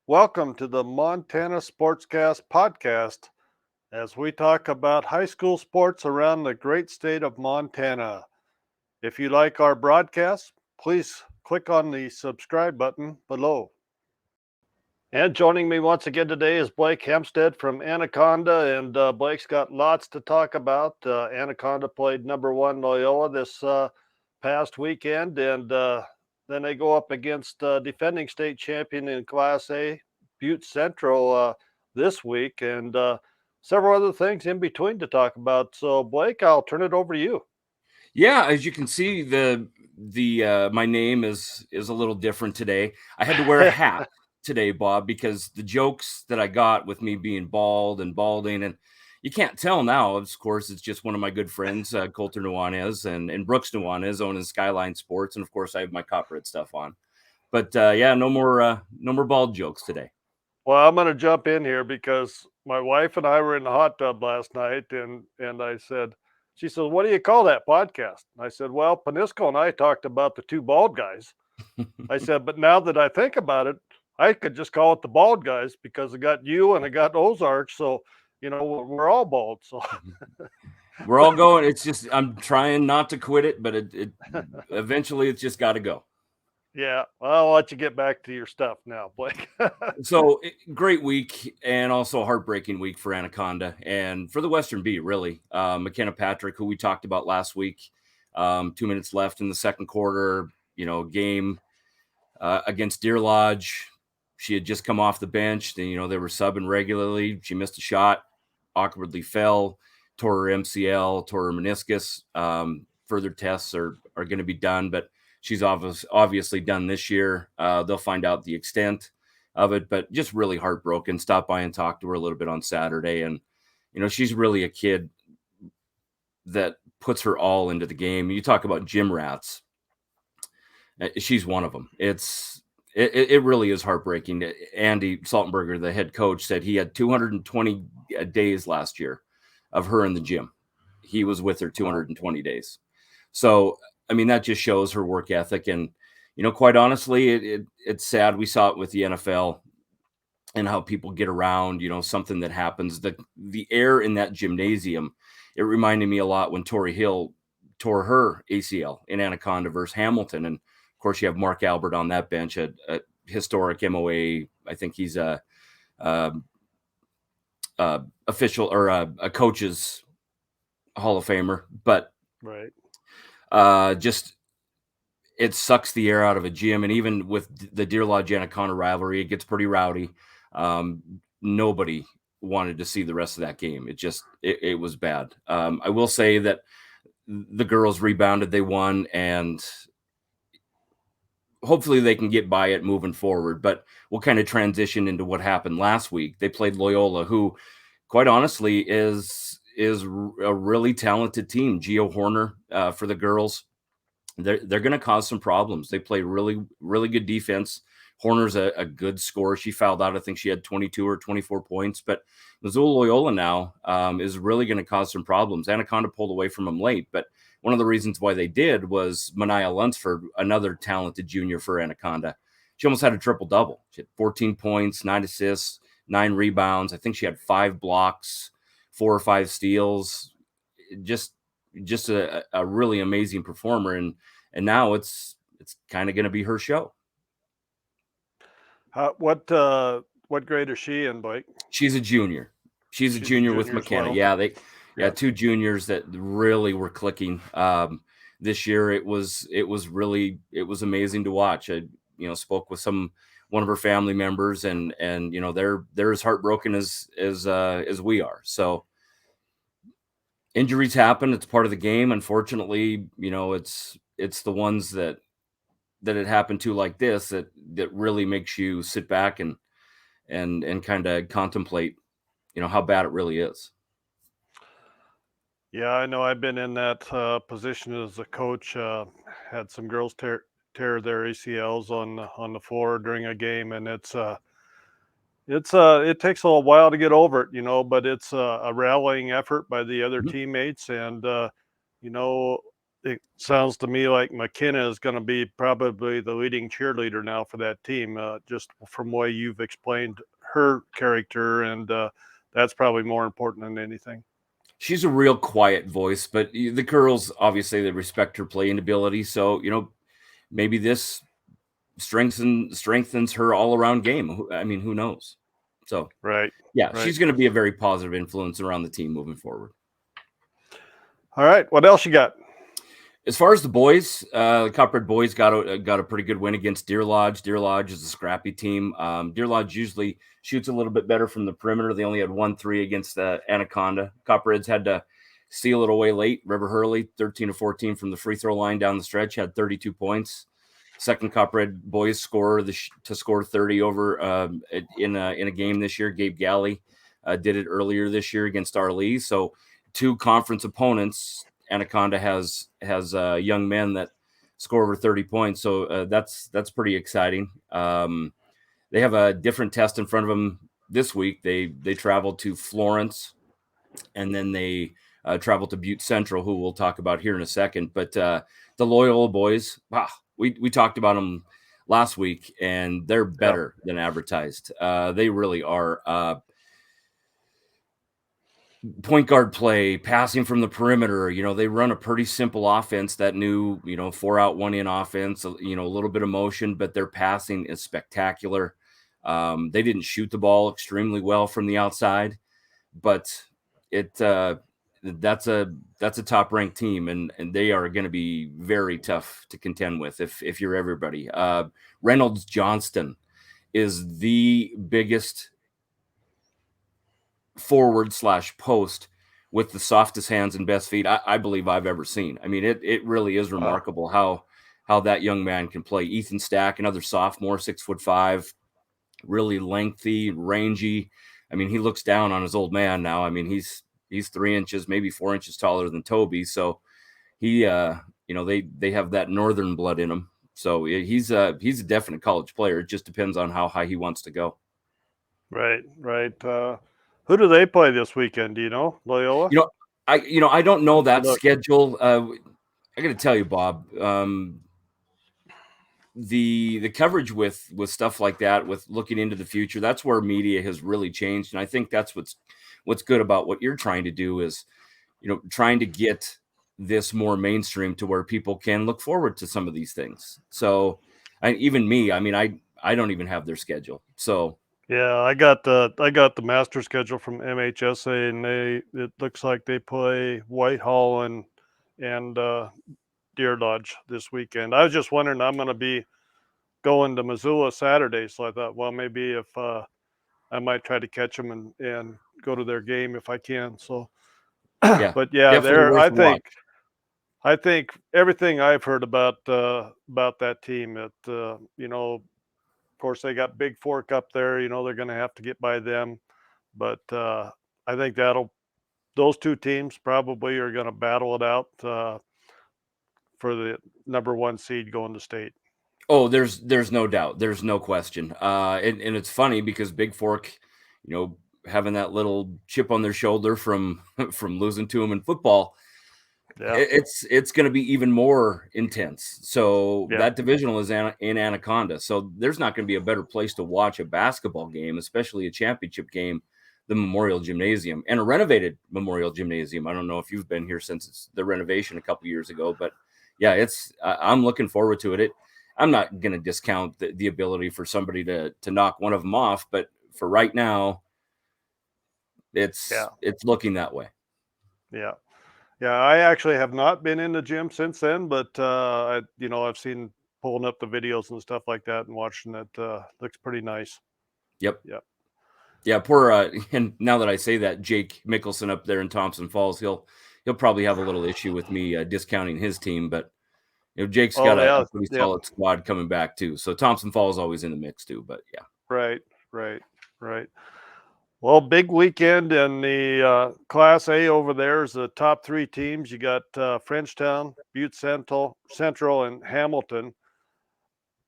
Welcome to the Montana Sportscast podcast as we talk about high school sports around the great state of Montana. If you like our broadcast, please click on the subscribe button below. And joining me once again today is Blake Hempstead from Anaconda, and Blake's got lots to talk about. Anaconda played number one Loyola this past weekend, and then they go up against defending state champion in Class A, Butte Central, this week, and several other things in between to talk about. So, Blake, I'll turn it over to you. Yeah, as you can see, the my name is a little different today. I had to wear a hat today, Bob, because the jokes that I got with me being bald and balding, and you can't tell now. Of course, it's just one of my good friends, Coulter Nuanez and Brooks Nuanez, owning Skyline Sports, and of course, I have my copperhead stuff on. But yeah, no more bald jokes today. Well, I'm going to jump in here because my wife and I were in the hot tub last night, and I said, she said, "What do you call that podcast?" And I said, "Well, Panisco and I talked about the two bald guys." I said, "But now that I think about it, I could just call it the bald guys because I got you and I got Ozark, so we're all bald." So We're all going. It's just I'm trying not to quit it, but it eventually it's just got to go. yeah, well, I'll let you get back to your stuff now, Blake. So great week, and also a heartbreaking week for Anaconda and for the Western B, really. McKenna Patrick, who we talked about last week, 2 minutes left in the second quarter, game against Deer Lodge. She had just come off the bench. Then, they were subbing regularly. She missed a shot, awkwardly fell, tore her MCL, tore her meniscus. Further tests are going to be done, but she's obviously done this year. They'll find out the extent of it, but just really heartbroken. Stopped by and talked to her a little bit on Saturday, and she's really a kid that puts her all into the game. You talk about gym rats. She's one of them. It really is heartbreaking. Andy Saltenberger, the head coach, said he had 220 days last year of her in the gym. He was with her 220 days. So, I mean, that just shows her work ethic. And, quite honestly, it's sad. We saw it with the NFL and how people get around, something that happens. The air in that gymnasium, it reminded me a lot when Tori Hill tore her ACL in Anaconda versus Hamilton. And of course, you have Mark Albert on that bench, a historic MOA. I think he's a official or a coach's Hall of Famer. But Right. Just it sucks the air out of a gym. And even with the Deer Lodge Anaconda rivalry, it gets pretty rowdy. Nobody wanted to see the rest of that game. It was bad. I will say that the girls rebounded, they won, and hopefully they can get by it moving forward. But we'll kind of transition into what happened last week. They played Loyola, who, quite honestly, is a really talented team. Geo Horner for the girls. They're going to cause some problems. They play really, really good defense. Horner's a good scorer. She fouled out. I think she had 22 or 24 points. But Missoula Loyola now is really going to cause some problems. Anaconda pulled away from them late, but one of the reasons why they did was Mania Lunsford, another talented junior for Anaconda. She almost had a triple-double. She had 14 points, 9 assists, 9 rebounds. I think she had 5 blocks, 4 or 5 steals. Just a really amazing performer. And now it's kind of going to be her show. What grade is she in, Blake? She's a junior. She's a junior with McKenna. Well. Yeah, 2 juniors that really were clicking. This year it was amazing to watch. I spoke with one of her family members, and they're as heartbroken as we are. So injuries happen. It's part of the game. Unfortunately, it's the ones that it happened to like this that really makes you sit back and kind of contemplate, how bad it really is. Yeah, I know. I've been in that position as a coach. Had some girls tear their ACLs on the floor during a game, and it takes a little while to get over it, but it's a rallying effort by the other teammates, and it sounds to me like McKenna is going to be probably the leading cheerleader now for that team, just from the way you've explained her character, and that's probably more important than anything. She's a real quiet voice, but the girls obviously they respect her playing ability. So maybe this strengthens her all around game. I mean, who knows? So Right, yeah, right. she's going to be a very positive influence around the team moving forward. All right, what else you got? As far as the boys, the Copperhead boys got a pretty good win against Deer Lodge. Deer Lodge is a scrappy team. Deer Lodge usually shoots a little bit better from the perimeter. They only had 1-3 against Anaconda. Copperheads had to seal it away late. River Hurley, 13 of 14 from the free throw line down the stretch, had 32 points. Second Copperhead boys scorer to score 30 over in a game this year. Gabe Galley did it earlier this year against Our Lee. So two conference opponents. Anaconda has young men that score over 30 points, so that's pretty exciting. They have a different test in front of them this week. They travel to Florence, and then they travel to Butte Central, who we'll talk about here in a second. But the Loyola boys, wow, we talked about them last week, and they're better than advertised. They really are. Point guard play, passing from the perimeter. They run a pretty simple offense, that new, 4 out, 1 in offense, a little bit of motion, but their passing is spectacular. They didn't shoot the ball extremely well from the outside, but that's a top ranked team, and they are going to be very tough to contend with if you're everybody. Reynolds Johnston is the biggest forward/post with the softest hands and best feet I believe I've ever seen. I mean, it really is remarkable how that young man can play. Ethan Stack, another sophomore, 6'5", really lengthy, rangy. I mean, he looks down on his old man now. I mean, he's 3 inches, maybe 4 inches taller than Toby. So he, they have that northern blood in him. So he's a definite college player. It just depends on how high he wants to go. Right, right. Who do they play this weekend? Do you know, Loyola? I don't know that schedule. I got to tell you, Bob, the coverage with stuff like that, with looking into the future, that's where media has really changed, and I think that's what's good about what you're trying to do is, trying to get this more mainstream to where people can look forward to some of these things. So, even me, I mean, I don't even have their schedule. So Yeah, I got the master schedule from MHSA, and it looks like they play Whitehall and Deer Lodge this weekend. I was just wondering, I'm going to be going to Missoula Saturday, so I thought, well, maybe if I might try to catch them and go to their game if I can. So, yeah, but yeah, definitely they're worth a watch. I think everything I've heard about that team, of course they got Big Fork up there. They're going to have to get by them, but I think those two teams probably are going to battle it out for the number 1 seed going to state. Oh, there's no doubt. There's no question. And it's funny because Big Fork, having that little chip on their shoulder from from losing to them in football, Yeah, it's going to be even more intense. So yeah, that divisional is in Anaconda. So there's not going to be a better place to watch a basketball game, especially a championship game, the Memorial Gymnasium, and a renovated Memorial Gymnasium. I don't know if you've been here since the renovation a couple years ago, but yeah, I'm looking forward to it. I'm not going to discount the ability for somebody to knock one of them off, but for right now, yeah, it's looking that way. yeah. Yeah, I actually have not been in the gym since then, but I've seen pulling up the videos and stuff like that and watching it. Looks pretty nice. Yep. Yep. Yeah, poor and now that I say that, Jake Mickelson up there in Thompson Falls, he'll probably have a little issue with me discounting his team, but Jake's got Oh a yeah. pretty Yep. solid squad coming back too. So Thompson Falls always in the mix too, but yeah. Right. Right. Right. Well, big weekend in the Class A over there is the top 3 teams. You got Frenchtown, Butte Central, and Hamilton.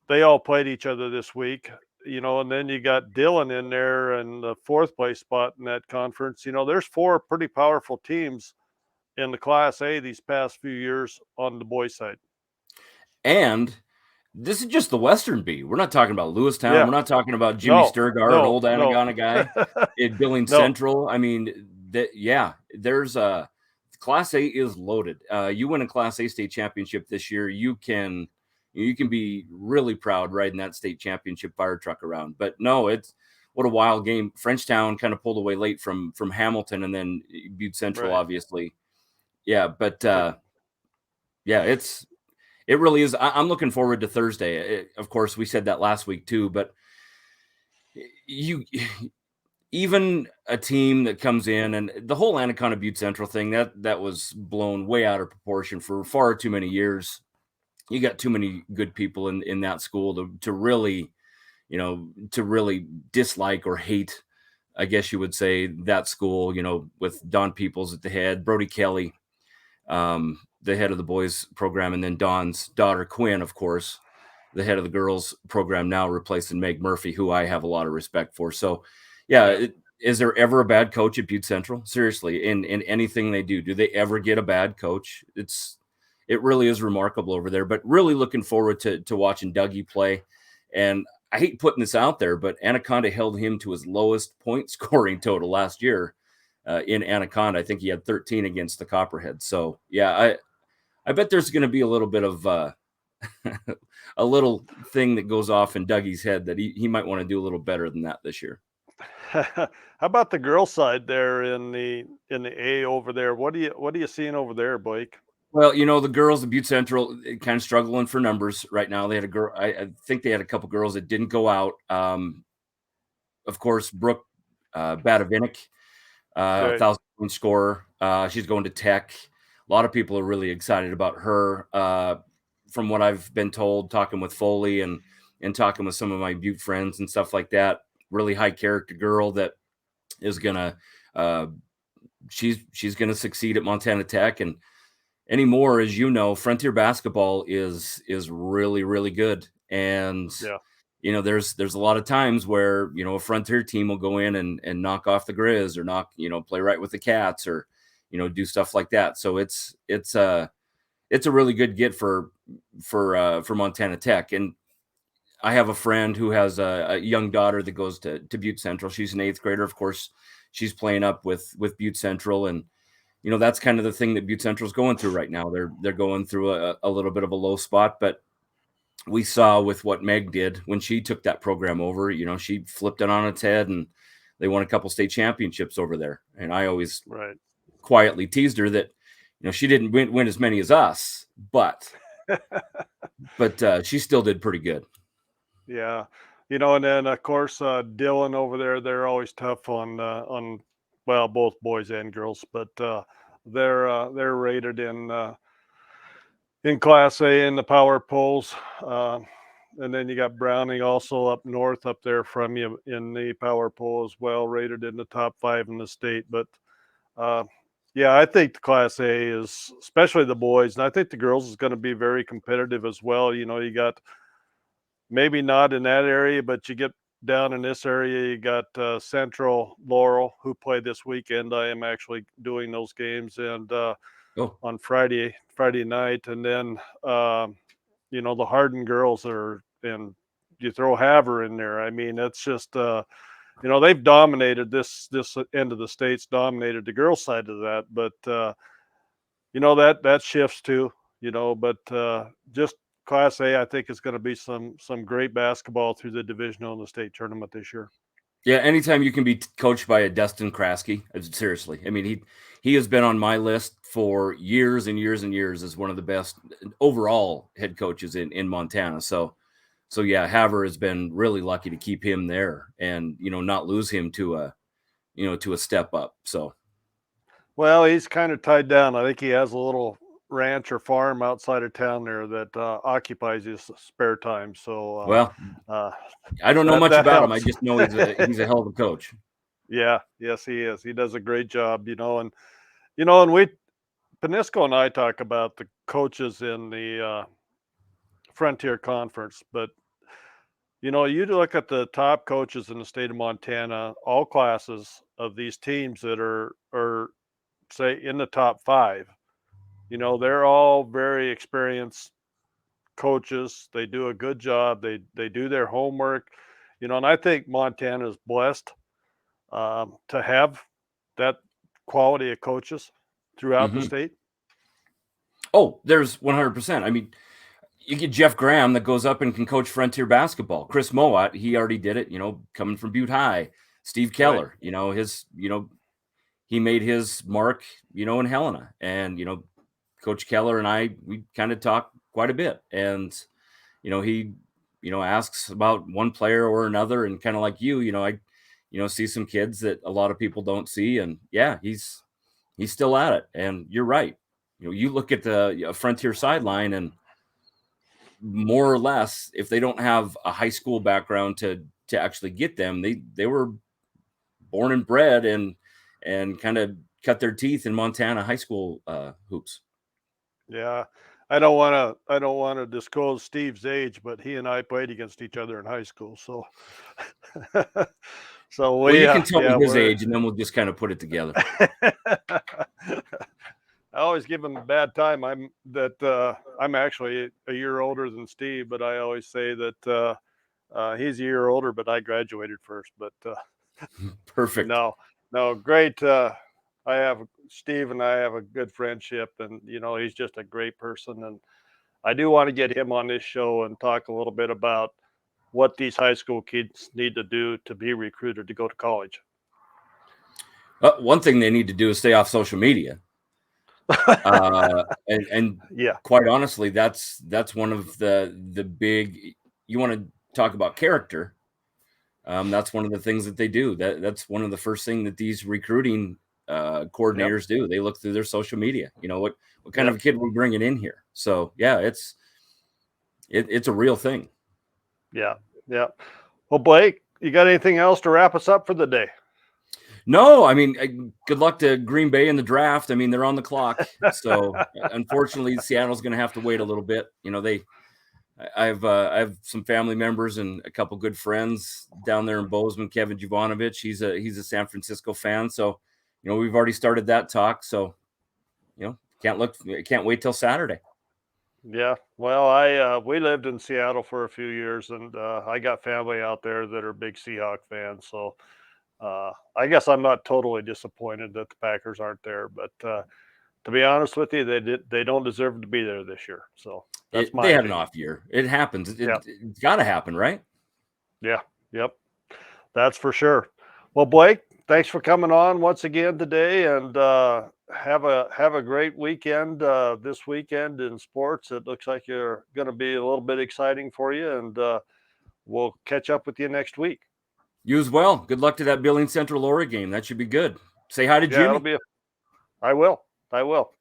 They all played each other this week. And then you got Dillon in there in the 4th place spot in that conference. There's 4 pretty powerful teams in the Class A these past few years on the boys' side. And this is just the Western B. We're not talking about Lewistown. Yeah. We're not talking about Jimmy No. Sturgard, No. old No. Anagana guy, Billings No. Central. I mean, yeah, there's a Class A is loaded. You win a Class A state championship this year, you can be really proud riding that state championship fire truck around. But no, it's what a wild game. Frenchtown kind of pulled away late from Hamilton, and then Butte Central, Right. obviously. Yeah, but Yeah. yeah, it really is. I'm looking forward to Thursday. Of course, we said that last week too, but you even a team that comes in, and the whole Anaconda Butte Central thing that was blown way out of proportion for far too many years. You got too many good people in that school to really, to really dislike or hate, I guess you would say, that school, with Don Peoples at the head, Brody Kelly, the head of the boys program, and then Don's daughter, Quinn, of course, the head of the girls program now, replacing Meg Murphy, who I have a lot of respect for. So, yeah, Yeah. is there ever a bad coach at Butte Central? Seriously, in anything they do they ever get a bad coach? It really is remarkable over there. But really looking forward to watching Dougie play. And I hate putting this out there, but Anaconda held him to his lowest point scoring total last year in Anaconda. I think he had 13 against the Copperheads. So yeah, I bet there's going to be a little bit of a little thing that goes off in Dougie's head that he might want to do a little better than that this year. How about the girls' side there in the A over there? What are you seeing over there, Blake? Well, the girls at Butte Central kind of struggling for numbers right now. They had a girl. I think they had a couple girls that didn't go out. Of course, Brooke Badavinik, Right. 1,000-point scorer. She's going to Tech. A lot of people are really excited about her. From what I've been told, talking with Foley and talking with some of my Butte friends and stuff like that, really high character girl that is gonna she's gonna succeed at Montana Tech. And anymore, as you know, Frontier basketball is really, really good. And Yeah. there's a lot of times where a Frontier team will go in and knock off the Grizz, or play right with the Cats, or do stuff like that. So it's a really good get for Montana Tech. And I have a friend who has a young daughter that goes to Butte Central. She's an 8th grader. Of course, she's playing up with Butte Central. And that's kind of the thing that Butte Central's going through right now. They're going through a little bit of a low spot, but we saw with what Meg did when she took that program over. She flipped it on its head, and they won a couple state championships over there. And I always Right. quietly teased her that she didn't win as many as us, but she still did pretty good. Yeah. And then of course Dylan over there, they're always tough on well, both boys and girls, but they're rated in Class A in the power polls. And then you got Browning also up north up there from you in the power poll as well, rated in the top 5 in the state. But uh, yeah, I think the Class A is, especially the boys, and I think the girls is going to be very competitive as well. You got maybe not in that area, but you get down in this area, you got Central Laurel, who played this weekend. I am actually doing those games, and Oh, on Friday night, and then the Hardin girls are, and you throw Haver in there. I mean, it's just they've dominated this end of the state's dominated the girls side of that, but that shifts too. But just Class A, I think is going to be some great basketball through the divisional and the state tournament this year. yeah. Anytime you can be coached by a Dustin Kraske, seriously, I mean, he has been on my list for years and years and years as one of the best overall head coaches in Montana. So yeah, Haver has been really lucky to keep him there and not lose him to a step up. So Well, he's kind of tied down. I think he has a little ranch or farm outside of town there that occupies his spare time. So well, uh, I don't know that much that about him. I helps. just know he's a hell of a coach. Yeah, yes, he is. He does a great job. And we Panisco and I talk about the coaches in the Frontier Conference, but you look at the top coaches in the state of Montana, all classes of these teams that are say in the top 5. They're all very experienced coaches. They do a good job. They do their homework. And I think Montana is blessed to have that quality of coaches throughout the Hmm. state. Oh, there's 100%. I mean, you get Jeff Graham that goes up and can coach Frontier basketball. Chris Mowat, he already did it, coming from Butte High. Steve Right. Keller, he made his mark, in Helena. And, Coach Keller and I, we kind of talk quite a bit. And, he, asks about one player or another. And kind of like I, see some kids that a lot of people don't see. And yeah, he's still at it. And you're right. You look at the Frontier sideline and more or less, if they don't have a high school background to actually get them, they were born and bred and kind of cut their teeth in Montana high school hoops. Yeah. I don't want to disclose Steve's age, but he and I played against each other in high school. So so Well, we you can tell me his we're age, and then we'll just kind of put it together. I always give him a bad time. I'm actually a year older than Steve, but I always say that he's a year older, but I graduated first. But Perfect. no, no, great. I have Steve and I have a good friendship, and he's just a great person. And I do want to get him on this show and talk a little bit about what these high school kids need to do to be recruited to go to college. One thing they need to do is stay off social media. And Yeah, quite honestly, that's one of the big. You want to talk about character. That's one of the things that they do. That's one of the first thing that these recruiting yep, coordinators do. They look through their social media. What kind yep, of a kid we're bringing in here? So yeah, it's a real thing. yeah, yeah. Well, Blake, you got anything else to wrap us up for the day? No, I mean, good luck to Green Bay in the draft. I mean, they're on the clock. So unfortunately, Seattle's going to have to wait a little bit. I have some family members and a couple good friends down there in Bozeman. Kevin Jovanovich, he's a San Francisco fan. So, we've already started that talk. So, can't wait till Saturday. Yeah, well, I we lived in Seattle for a few years, and I got family out there that are big Seahawk fans. So I guess I'm not totally disappointed that the Packers aren't there, but to be honest with you, they don't deserve to be there this year. So that's my They had an opinion. off year. It happens. Yeah, It's got to happen, right? yeah, yep, that's for sure. Well, Blake, thanks for coming on once again today, and have a great weekend this weekend in sports. It looks like you're going to be a little bit exciting for you, and we'll catch up with you next week. You as well. Good luck to that Billings Central Lori game. That should be good. Say hi to Yeah, it'll Jimmy. be. I will. I will.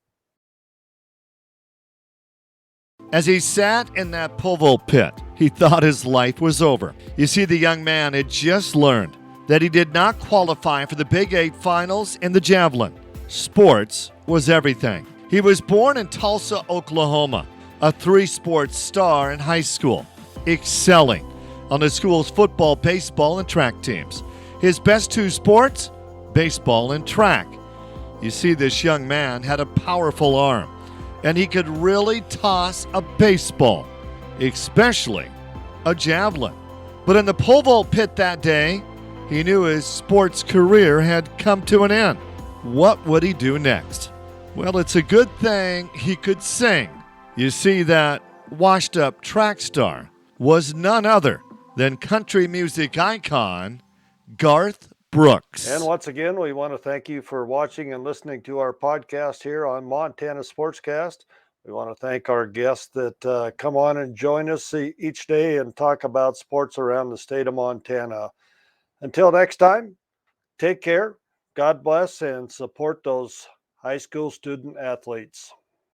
As he sat in that pole pit, he thought his life was over. You see, the young man had just learned that he did not qualify for the Big 8 finals in the javelin. Sports was everything. He was born in Tulsa, Oklahoma, a 3-sport star in high school, excelling on the school's football, baseball, and track teams. His best 2 sports, baseball and track. You see, this young man had a powerful arm, and he could really toss a baseball, especially a javelin. But in the pole vault pit that day, he knew his sports career had come to an end. What would he do next? Well, it's a good thing he could sing. You see, that washed-up track star was none other than country music icon Garth Brooks. And once again, we want to thank you for watching and listening to our podcast here on Montana Sportscast. We want to thank our guests that come on and join us each day and talk about sports around the state of Montana. Until next time, take care, God bless, and support those high school student athletes.